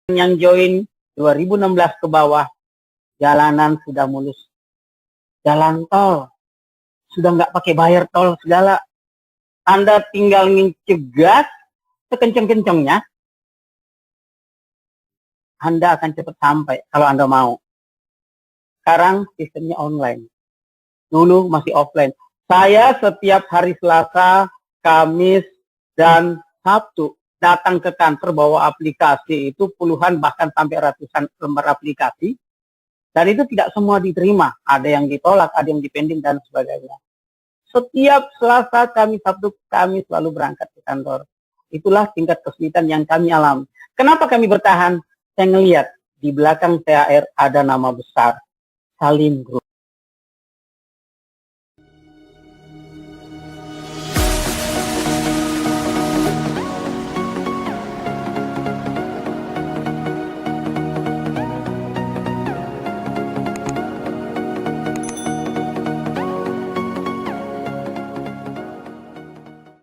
yang join 2016 ke bawah, jalanan sudah mulus. Jalan tol, sudah nggak pakai bayar tol segala. Anda tinggal ngincegas sekenceng-kencengnya, Anda akan cepat sampai kalau Anda mau. Sekarang sistemnya online. Dulu masih offline. Saya setiap hari Selasa, Kamis, dan Sabtu datang ke kantor bawa aplikasi itu puluhan bahkan sampai ratusan lembar aplikasi, dan itu tidak semua diterima, ada yang ditolak, ada yang dipending dan sebagainya. Setiap Selasa, Kamis, Sabtu kami selalu berangkat ke kantor. Itulah tingkat kesulitan yang kami alami. Kenapa kami bertahan? Saya ngelihat di belakang THR ada nama besar, Salim Group.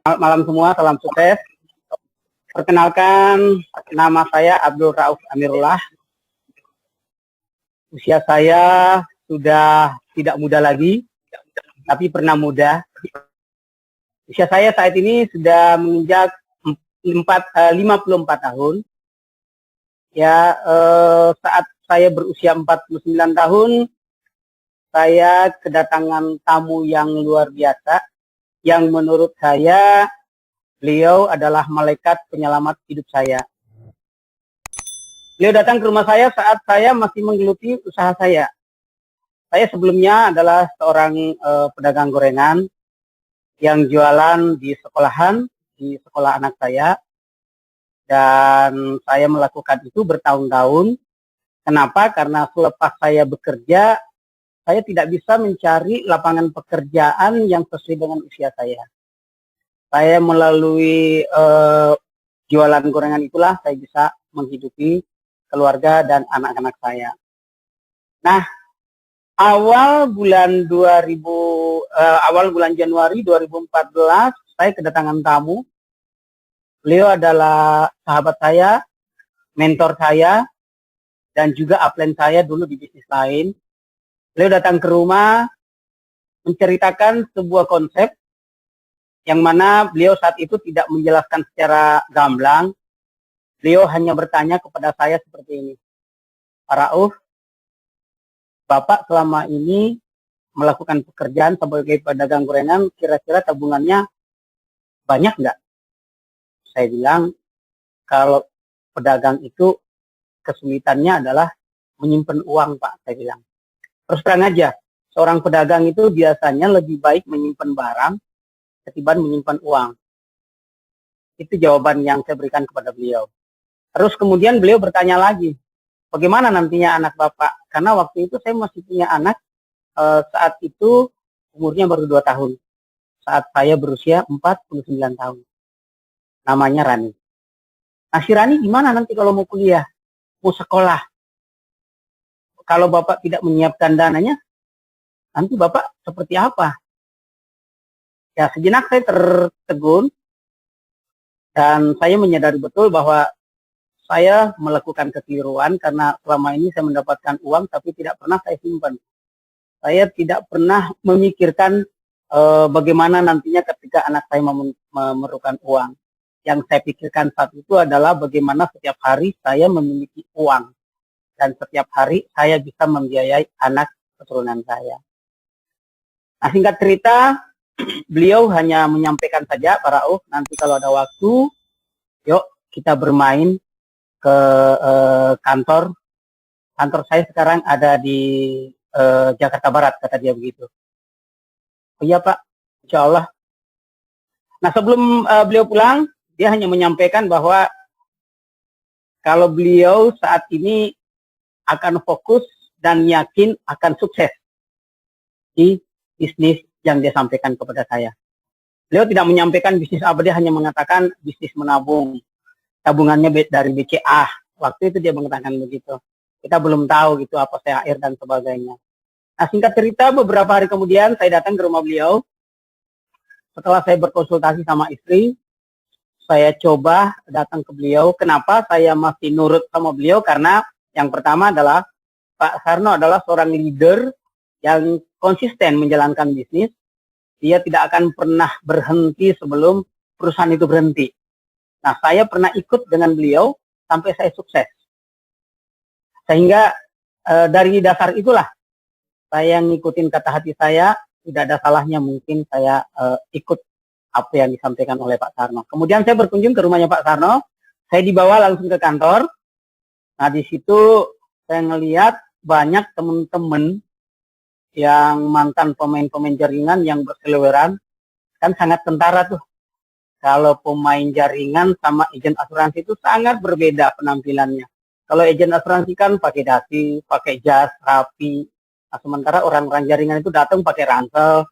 Selamat malam semua, salam sukses. Perkenalkan, nama saya Abdul Rauf Amirullah. Usia saya sudah tidak muda lagi, tapi pernah muda. Usia saya saat ini sudah menginjak 54 tahun. Ya, saat saya berusia 49 tahun, saya kedatangan tamu yang luar biasa, yang menurut saya beliau adalah malaikat penyelamat hidup saya. Beliau datang ke rumah saya saat saya masih menggeluti usaha saya. Saya sebelumnya adalah seorang pedagang gorengan yang jualan di sekolahan, di sekolah anak saya. Dan saya melakukan itu bertahun-tahun. Kenapa? Karena selepas saya bekerja, saya tidak bisa mencari lapangan pekerjaan yang sesuai dengan usia saya. Saya melalui jualan gorengan itulah saya bisa menghidupi keluarga dan anak-anak saya. Nah, awal bulan Januari 2014 saya kedatangan tamu. Beliau adalah sahabat saya, mentor saya, dan juga upline saya dulu di bisnis lain. Beliau datang ke rumah menceritakan sebuah konsep yang mana beliau saat itu tidak menjelaskan secara gamblang. Beliau hanya bertanya kepada saya seperti ini. Pak Rauf, Bapak selama ini melakukan pekerjaan sebagai pedagang gorengan, kira-kira tabungannya banyak nggak? Saya bilang, kalau pedagang itu kesulitannya adalah menyimpan uang, Pak. Saya bilang. Terus terang aja, seorang pedagang itu biasanya lebih baik menyimpan barang ketimbang menyimpan uang. Itu jawaban yang saya berikan kepada beliau. Terus kemudian beliau bertanya lagi, bagaimana nantinya anak Bapak? Karena waktu itu saya masih punya anak, saat itu umurnya baru 2 tahun. Saat saya berusia 49 tahun. Namanya Rani. Nah, si Rani gimana nanti kalau mau kuliah? Mau sekolah? Kalau Bapak tidak menyiapkan dananya, nanti Bapak seperti apa? Ya, sejenak saya tertegun dan saya menyadari betul bahwa saya melakukan kekeliruan karena selama ini saya mendapatkan uang tapi tidak pernah saya simpan. Saya tidak pernah memikirkan bagaimana nantinya ketika anak saya memerlukan uang. Yang saya pikirkan saat itu adalah bagaimana setiap hari saya memiliki uang. Dan setiap hari saya bisa membiayai anak keturunan saya. Nah, singkat cerita, beliau hanya menyampaikan saja, Pak Rauf, nanti kalau ada waktu, yuk kita bermain ke kantor. Kantor saya sekarang ada di Jakarta Barat, kata dia begitu. Oh iya Pak, insya Allah. Nah, sebelum beliau pulang, dia hanya menyampaikan bahwa kalau beliau saat ini akan fokus dan yakin akan sukses di bisnis yang dia sampaikan kepada saya. Beliau tidak menyampaikan bisnis apa, dia hanya mengatakan bisnis menabung. Tabungannya dari BCA. Waktu itu dia mengatakan begitu. Kita belum tahu gitu apa THR dan sebagainya. Nah, singkat cerita beberapa hari kemudian saya datang ke rumah beliau. Setelah saya berkonsultasi sama istri, saya coba datang ke beliau. Kenapa saya masih nurut sama beliau? Karena yang pertama adalah Pak Sarno adalah seorang leader yang konsisten menjalankan bisnis. Dia tidak akan pernah berhenti sebelum perusahaan itu berhenti. Nah, saya pernah ikut dengan beliau sampai saya sukses. Sehingga dari dasar itulah saya ngikutin kata hati saya, tidak ada salahnya mungkin saya ikut apa yang disampaikan oleh Pak Sarno. Kemudian saya berkunjung ke rumahnya Pak Sarno, saya dibawa langsung ke kantor. Nah, di situ saya ngelihat banyak teman-teman yang mantan pemain-pemain jaringan yang berseliweran, kan sangat kentara tuh. Kalau pemain jaringan sama agen asuransi itu sangat berbeda penampilannya. Kalau agen asuransi kan pakai dasi, pakai jas, rapi. Nah, sementara orang-orang jaringan itu datang pakai ransel,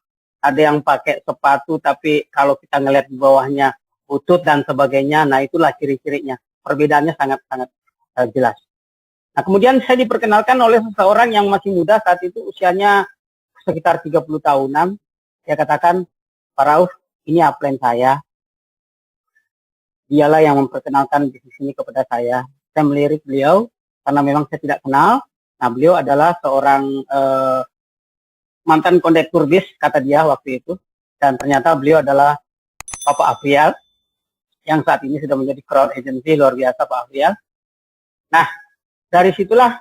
ada yang pakai sepatu, tapi kalau kita ngelihat di bawahnya butut dan sebagainya, nah itulah ciri-cirinya. Perbedaannya sangat-sangat jelas. Nah, kemudian saya diperkenalkan oleh seseorang yang masih muda, saat itu usianya sekitar 30 tahunan. Dia katakan, Pak Rauf, ini upline saya. Dialah yang memperkenalkan bisnis ini kepada saya. Saya melirik beliau, karena memang saya tidak kenal. Nah, beliau adalah seorang mantan kondektur bis, kata dia waktu itu. Dan ternyata beliau adalah Bapak Afrial, yang saat ini sudah menjadi crowd agency, luar biasa Pak Afrial. Nah, dari situlah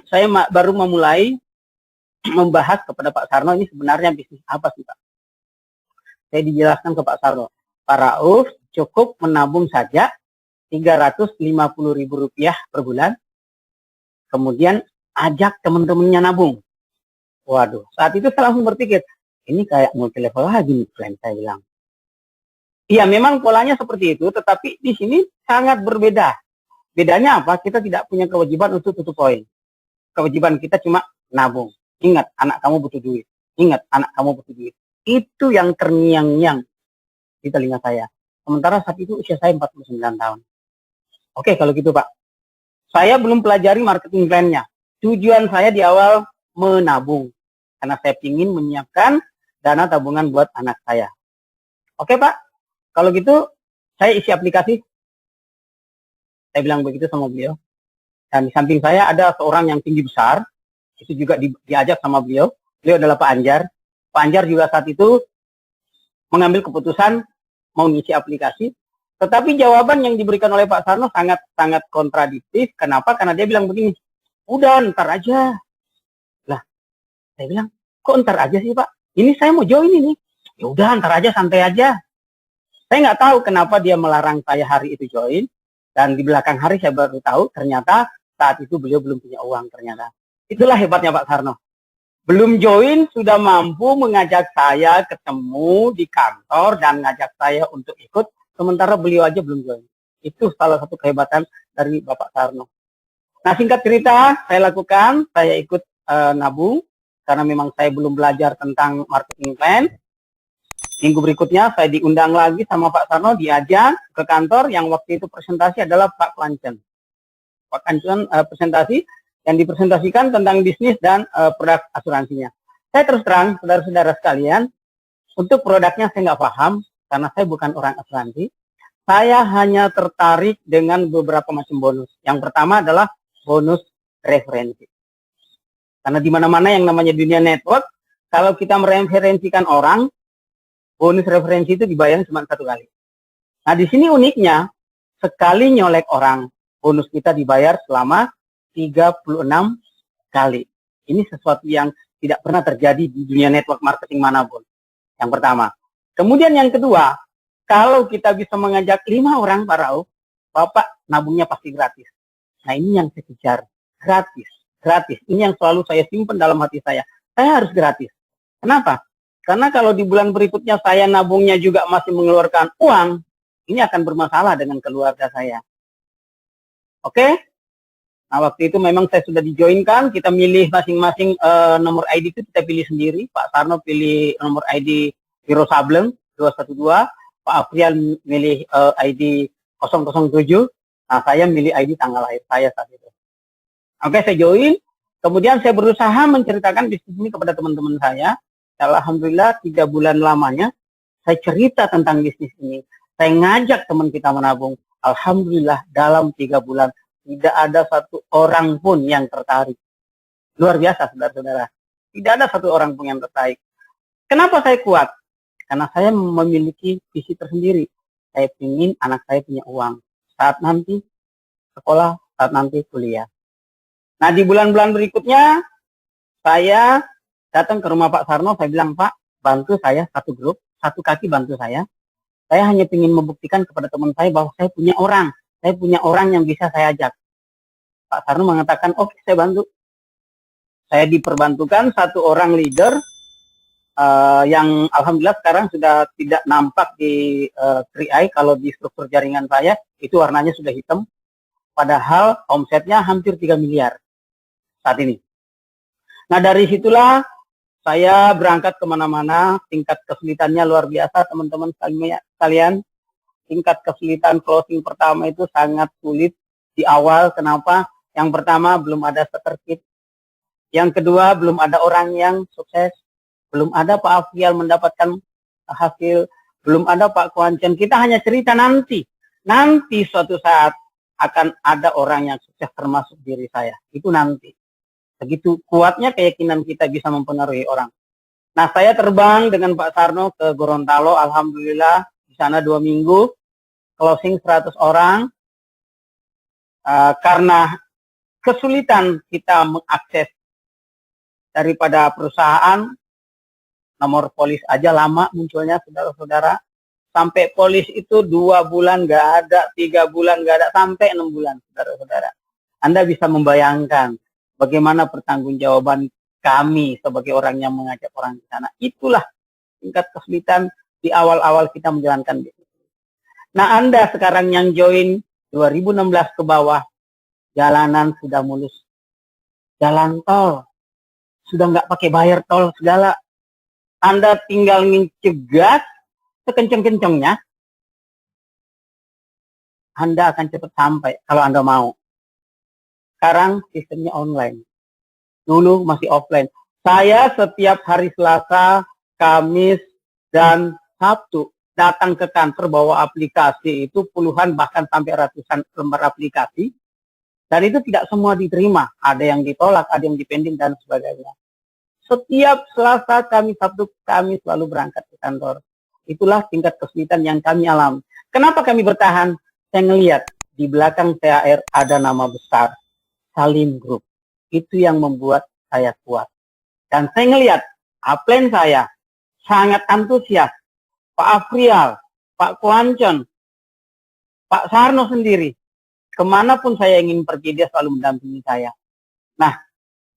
saya baru memulai membahas kepada Pak Sarno, ini sebenarnya bisnis apa sih Pak? Saya dijelaskan ke Pak Sarno, Pak Rauf cukup menabung saja Rp350.000 per bulan, kemudian ajak teman-temannya nabung. Waduh, saat itu saya langsung berpikir, ini kayak multi level lagi nih, plan saya bilang. Iya, memang polanya seperti itu, tetapi di sini sangat berbeda. Bedanya apa? Kita tidak punya kewajiban untuk tutup poin. Kewajiban kita cuma nabung. Ingat, anak kamu butuh duit. Ingat, anak kamu butuh duit. Itu yang terngiang-ngiang di telinga saya. Sementara saat itu usia saya 49 tahun. Oke, kalau gitu Pak. Saya belum pelajari marketing plan-nya. Tujuan saya di awal menabung. Karena saya ingin menyiapkan dana tabungan buat anak saya. Oke Pak, kalau gitu saya isi aplikasi. Saya bilang begitu sama beliau. Dan di samping saya ada seorang yang tinggi besar. Itu juga diajak sama beliau. Beliau adalah Pak Anjar. Pak Anjar juga saat itu mengambil keputusan mau ngisi aplikasi. Tetapi jawaban yang diberikan oleh Pak Sarno sangat kontradiktif. Kenapa? Karena dia bilang begini, udah ntar aja. Lah, saya bilang, kok ntar aja sih Pak? Ini saya mau join ini. Ya udah ntar aja, santai aja. Saya nggak tahu kenapa dia melarang saya hari itu join. Dan di belakang hari saya baru tahu ternyata saat itu beliau belum punya uang ternyata. Itulah hebatnya Pak Sarno. Belum join sudah mampu mengajak saya ketemu di kantor dan ngajak saya untuk ikut. Sementara beliau aja belum join. Itu salah satu kehebatan dari Bapak Sarno. Nah, singkat cerita saya lakukan, saya ikut nabung. Karena memang saya belum belajar tentang marketing plan. Minggu berikutnya saya diundang lagi sama Pak Sarno, diajak ke kantor yang waktu itu presentasi adalah Pak Klancen. Pak Klancen presentasi yang dipresentasikan tentang bisnis dan produk asuransinya. Saya terus terang, saudara-saudara sekalian, untuk produknya saya nggak paham karena saya bukan orang asuransi. Saya hanya tertarik dengan beberapa macam bonus. Yang pertama adalah bonus referensi. Karena di mana-mana yang namanya dunia network, kalau kita mereferensikan orang, bonus referensi itu dibayar cuma satu kali. Nah, di sini uniknya, sekali nyolek orang, bonus kita dibayar selama 36 kali. Ini sesuatu yang tidak pernah terjadi di dunia network marketing manapun. Yang pertama. Kemudian yang kedua, kalau kita bisa mengajak 5 orang, Pak Rauf, Bapak nabungnya pasti gratis. Nah, ini yang saya kejar. Gratis. Gratis. Ini yang selalu saya simpan dalam hati saya. Saya harus gratis. Kenapa? Karena kalau di bulan berikutnya saya nabungnya juga masih mengeluarkan uang, ini akan bermasalah dengan keluarga saya. Oke? Nah, waktu itu memang saya sudah dijoinkan, kita milih masing-masing nomor ID itu kita pilih sendiri. Pak Sarno pilih nomor ID Hero Sableng 212, Pak Afrial milih ID 007, nah saya milih ID tanggal lahir saya saat itu. Oke, saya join, kemudian saya berusaha menceritakan bisnis ini kepada teman-teman saya. Alhamdulillah 3 bulan lamanya saya cerita tentang bisnis ini. Saya ngajak teman kita menabung. Alhamdulillah dalam 3 bulan tidak ada satu orang pun yang tertarik. Luar biasa, saudara-saudara. Tidak ada satu orang pun yang tertarik. Kenapa saya kuat? Karena saya memiliki visi tersendiri. Saya ingin anak saya punya uang. Saat nanti sekolah, saat nanti kuliah. Nah, di bulan-bulan berikutnya, saya datang ke rumah Pak Sarno. Saya bilang, Pak, bantu saya satu grup, satu kaki bantu saya. Saya hanya ingin membuktikan kepada teman saya bahwa saya punya orang. Saya punya orang yang bisa saya ajak. Pak Sarno mengatakan, oke, saya bantu. Saya diperbantukan satu orang leader yang alhamdulillah sekarang sudah tidak nampak di 3i. Kalau di struktur jaringan saya itu warnanya sudah hitam, padahal omsetnya hampir 3 miliar saat ini. Nah, dari situlah saya berangkat kemana-mana. Tingkat kesulitannya luar biasa, teman-teman sekalian. Tingkat kesulitan closing pertama itu sangat sulit di awal. Kenapa? Yang pertama, belum ada starter kit. Yang kedua, belum ada orang yang sukses. Belum ada Pak Afrial mendapatkan hasil. Belum ada Pak Kuancen. Kita hanya cerita nanti. Nanti suatu saat akan ada orang yang sukses termasuk diri saya. Itu nanti. Begitu kuatnya keyakinan kita bisa mempengaruhi orang. Nah, saya terbang dengan Pak Sarno ke Gorontalo. Alhamdulillah, di sana 2 minggu. Closing 100 orang. Karena kesulitan kita mengakses daripada perusahaan, nomor polis aja lama munculnya, saudara-saudara. Sampai polis itu 2 bulan nggak ada, 3 bulan nggak ada, sampai 6 bulan, saudara-saudara. Anda bisa membayangkan bagaimana pertanggungjawaban kami sebagai orang yang mengajak orang di sana. Itulah tingkat kesulitan di awal-awal kita menjalankan bisnis. Nah, Anda sekarang yang join 2016 ke bawah, jalanan sudah mulus. Jalan tol sudah nggak pakai bayar tol segala. Anda tinggal ngegas sekenceng-kencengnya, Anda akan cepat sampai kalau Anda mau. Sekarang sistemnya online. Dulu masih offline. Saya setiap hari Selasa, Kamis, dan Sabtu datang ke kantor bawa aplikasi. Itu puluhan bahkan sampai ratusan lembar aplikasi. Dan itu tidak semua diterima. Ada yang ditolak, ada yang dipending, dan sebagainya. Setiap Selasa, Kamis, Sabtu, kami selalu berangkat ke kantor. Itulah tingkat kesulitan yang kami alami. Kenapa kami bertahan? Saya ngelihat di belakang THR ada nama besar, Salim Group. Itu yang membuat saya kuat. Dan saya ngelihat upline saya sangat antusias. Pak Afrial, Pak Kuancon, Pak Sarno sendiri. Kemanapun saya ingin pergi, dia selalu mendampingi saya. Nah,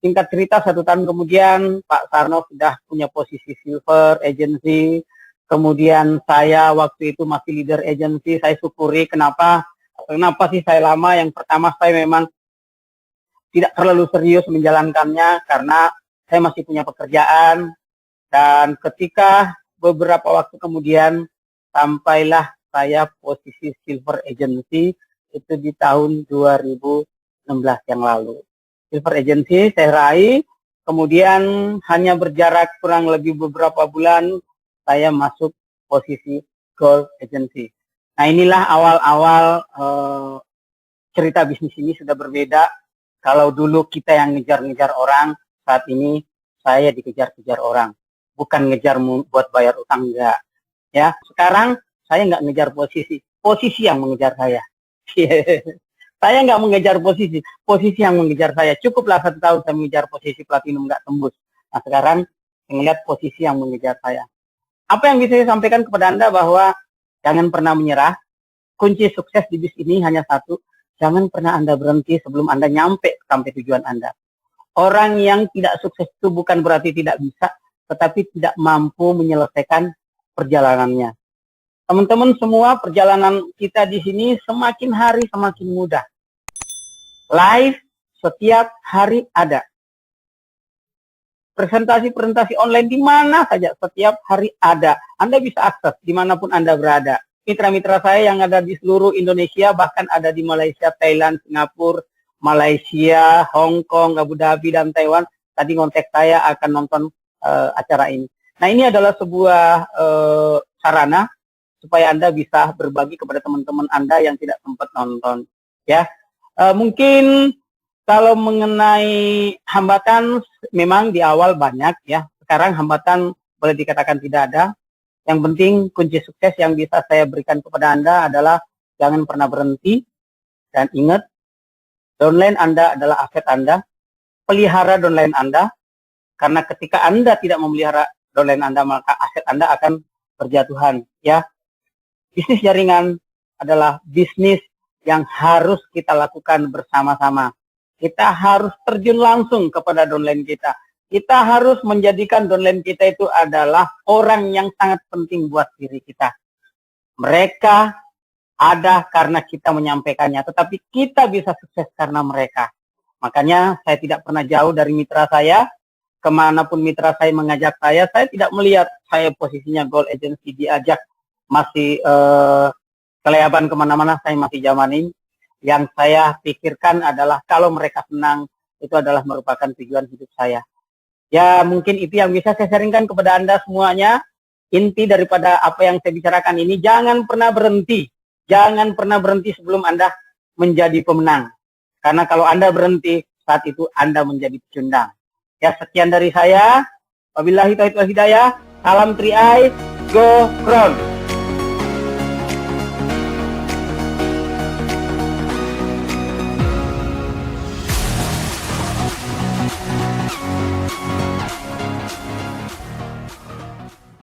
singkat cerita 1 tahun kemudian, Pak Sarno sudah punya posisi silver agency. Kemudian saya waktu itu masih leader agency. Saya syukuri kenapa sih saya lama. Yang pertama, saya memang tidak terlalu serius menjalankannya karena saya masih punya pekerjaan. Dan ketika beberapa waktu kemudian, sampailah saya posisi silver agency. Itu di tahun 2016 yang lalu. Silver agency saya raih, kemudian hanya berjarak kurang lebih beberapa bulan, saya masuk posisi gold agency. Nah, inilah awal-awal cerita bisnis ini sudah berbeda. Kalau dulu kita yang ngejar-ngejar orang, saat ini saya dikejar-kejar orang. Bukan ngejar buat bayar utang, enggak. Ya, sekarang saya nggak ngejar posisi yang mengejar saya. Saya nggak mengejar posisi yang mengejar saya. Cukuplah 1 tahun saya mengejar posisi platinum nggak tembus. Nah, sekarang saya melihat posisi yang mengejar saya. Apa yang bisa saya sampaikan kepada Anda bahwa jangan pernah menyerah. Kunci sukses di bisnis ini hanya satu. Jangan pernah Anda berhenti sebelum Anda nyampe sampai tujuan Anda. Orang yang tidak sukses itu bukan berarti tidak bisa, tetapi tidak mampu menyelesaikan perjalanannya. Teman-teman semua, perjalanan kita di sini semakin hari semakin mudah. Live setiap hari ada. Presentasi-presentasi online di mana saja setiap hari ada. Anda bisa akses dimanapun Anda berada. Mitra-mitra saya yang ada di seluruh Indonesia, bahkan ada di Malaysia, Thailand, Singapura, Malaysia, Hong Kong, Abu Dhabi, dan Taiwan. Tadi kontak saya akan nonton acara ini. Nah, ini adalah sebuah sarana supaya Anda bisa berbagi kepada teman-teman Anda yang tidak sempat nonton. Ya, mungkin kalau mengenai hambatan, memang di awal banyak ya. Sekarang hambatan boleh dikatakan tidak ada. Yang penting kunci sukses yang bisa saya berikan kepada Anda adalah jangan pernah berhenti. Dan ingat, downline Anda adalah aset Anda. Pelihara downline Anda. Karena ketika Anda tidak memelihara downline Anda, maka aset Anda akan berjatuhan. Ya, bisnis jaringan adalah bisnis yang harus kita lakukan bersama-sama. Kita harus terjun langsung kepada downline kita. Kita harus menjadikan downline kita itu adalah orang yang sangat penting buat diri kita. Mereka ada karena kita menyampaikannya, tetapi kita bisa sukses karena mereka. Makanya saya tidak pernah jauh dari mitra saya. Kemanapun mitra saya mengajak saya tidak melihat saya posisinya Gold Agency diajak masih kelayaban kemana-mana, saya masih jamanin. Yang saya pikirkan adalah kalau mereka senang, itu adalah merupakan tujuan hidup saya. Ya, mungkin itu yang bisa saya sharingkan kepada Anda semuanya. Inti daripada apa yang saya bicarakan ini, jangan pernah berhenti. Jangan pernah berhenti sebelum Anda menjadi pemenang. Karena kalau Anda berhenti, saat itu Anda menjadi pecundang. Ya, sekian dari saya. Wabillahi taufiq wal hidayah. Salam 3i, go Crown.